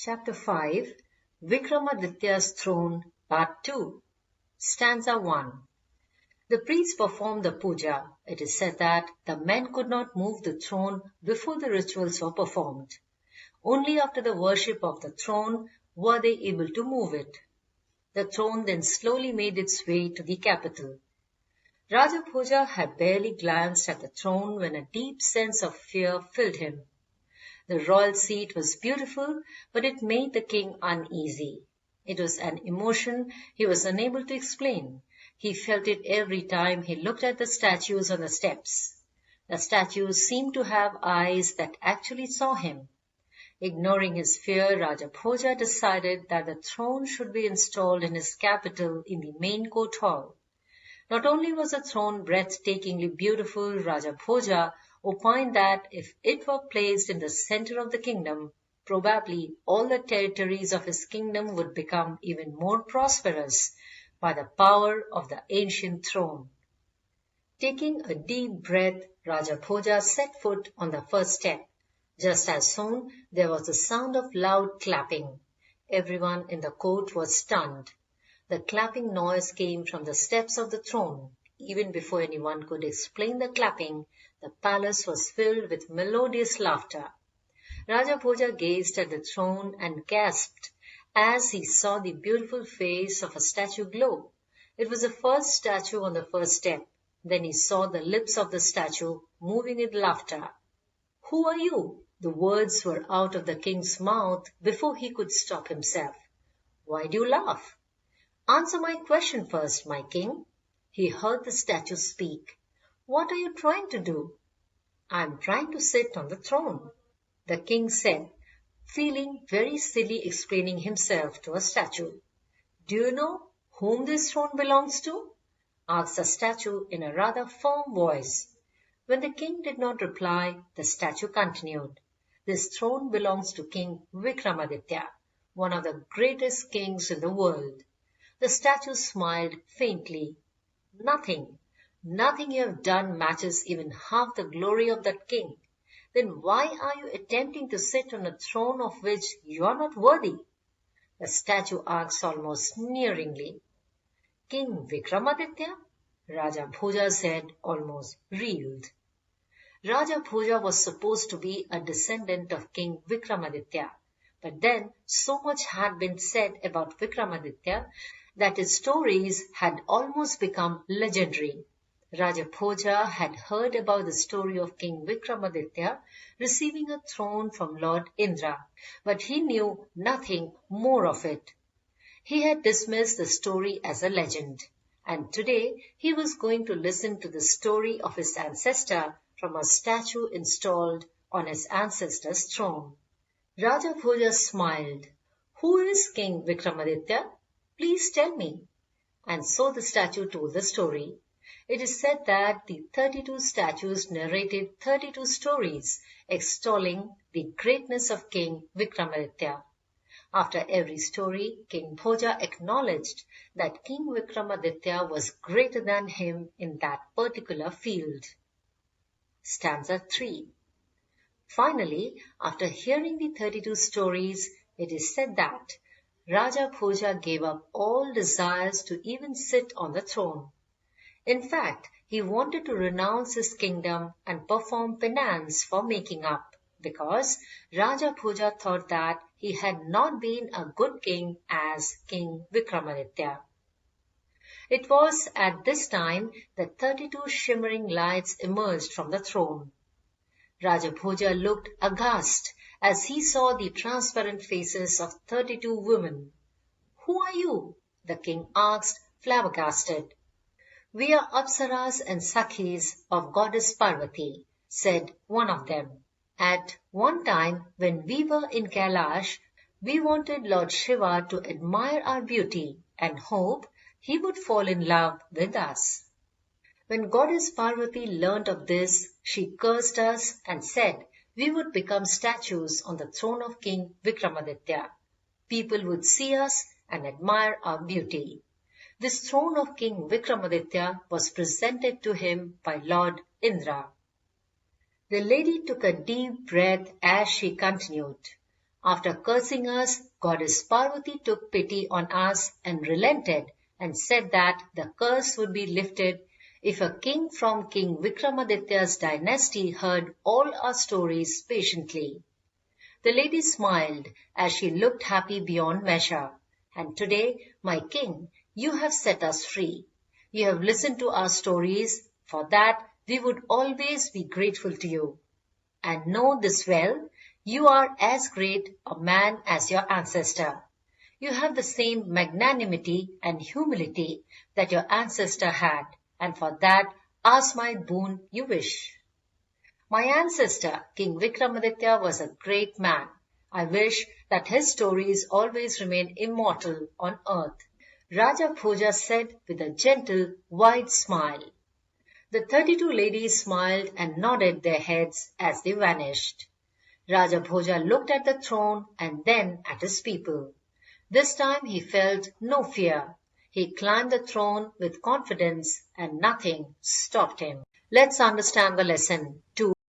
Chapter 5 Vikramaditya's Throne Part 2 Stanza 1 The priests performed the puja. It is said that the men could not move the throne before the rituals were performed. Only after the worship of the throne were they able to move it. The throne then slowly made its way to the capital. Raja Bhoja had barely glanced at the throne when a deep sense of fear filled him. The royal seat was beautiful, but it made the king uneasy. It was an emotion he was unable to explain. He felt it every time he looked at the statues on the steps. The statues seemed to have eyes that actually saw him. Ignoring his fear, Raja Bhoja decided that the throne should be installed in his capital in the main court hall. Not only was the throne breathtakingly beautiful, Raja Bhoja opined that if it were placed in the center of the kingdom, probably all the territories of his kingdom would become even more prosperous by the power of the ancient throne. Taking a deep breath, Raja Bhoja set foot on the first step. Just as soon, there was the sound of loud clapping. Everyone in the court was stunned. The clapping noise came from the steps of the throne. Even before anyone could explain the clapping, the palace was filled with melodious laughter. Raja Bhoja gazed at the throne and gasped as he saw the beautiful face of a statue glow. It was the first statue on the first step. Then he saw the lips of the statue moving with laughter. "Who are you?" The words were out of the king's mouth before he could stop himself. "Why do you laugh?" "Answer my question first, my king." He heard the statue speak. "What are you trying to do?" "I am trying to sit on the throne," the king said, feeling very silly explaining himself to a statue. "Do you know whom this throne belongs to?" asked the statue in a rather firm voice. When the king did not reply, the statue continued. "This throne belongs to King Vikramaditya, one of the greatest kings in the world." The statue smiled faintly. Nothing you have done matches even half the glory of that king. Then why are you attempting to sit on a throne of which you are not worthy?" The statue asked almost sneeringly. "King Vikramaditya?" Raja Bhoja's head almost reeled. Raja Bhoja was supposed to be a descendant of King Vikramaditya. But then so much had been said about Vikramaditya that his stories had almost become legendary. Raja Bhoja had heard about the story of King Vikramaditya receiving a throne from Lord Indra, but he knew nothing more of it. He had dismissed the story as a legend, and today he was going to listen to the story of his ancestor from a statue installed on his ancestor's throne. Raja Bhoja smiled. "Who is King Vikramaditya? Please tell me." And so the statue told the story. It is said that the 32 statues narrated 32 stories extolling the greatness of King Vikramaditya. After every story, King Bhoja acknowledged that King Vikramaditya was greater than him in that particular field. Stanza 3 Finally, after hearing the 32 stories, it is said that Raja Bhoja gave up all desires to even sit on the throne. In fact, he wanted to renounce his kingdom and perform penance for making up, because Raja Bhoja thought that he had not been a good king as King Vikramaditya. It was at this time that 32 shimmering lights emerged from the throne. Raja Bhoja looked aghast as he saw the transparent faces of 32 women. "Who are you?" the king asked, flabbergasted. "We are Apsaras and Sakhis of goddess Parvati," said one of them. "At one time when we were in Kailash, we wanted Lord Shiva to admire our beauty and hope he would fall in love with us. When goddess Parvati learnt of this, she cursed us and said we would become statues on the throne of King Vikramaditya. People would see us and admire our beauty. This throne of King Vikramaditya was presented to him by Lord Indra." The lady took a deep breath as she continued. After cursing us, Goddess Parvati took pity on us and relented and said that the curse would be lifted if a king from King Vikramaditya's dynasty heard all our stories patiently. The lady smiled as she looked happy beyond measure. And today, my king, you have set us free. You have listened to our stories. For that, we would always be grateful to you. And know this well, you are as great a man as your ancestor. You have the same magnanimity and humility that your ancestor had, and for that ask my boon you wish. My ancestor, King Vikramaditya, was a great man. I wish that his stories always remain immortal on earth. Raja Bhoja said with a gentle, wide smile. The 32 ladies smiled and nodded their heads as they vanished. Raja Bhoja looked at the throne and then at his people. This time he felt no fear. He climbed the throne with confidence and nothing stopped him. Let's understand the lesson. To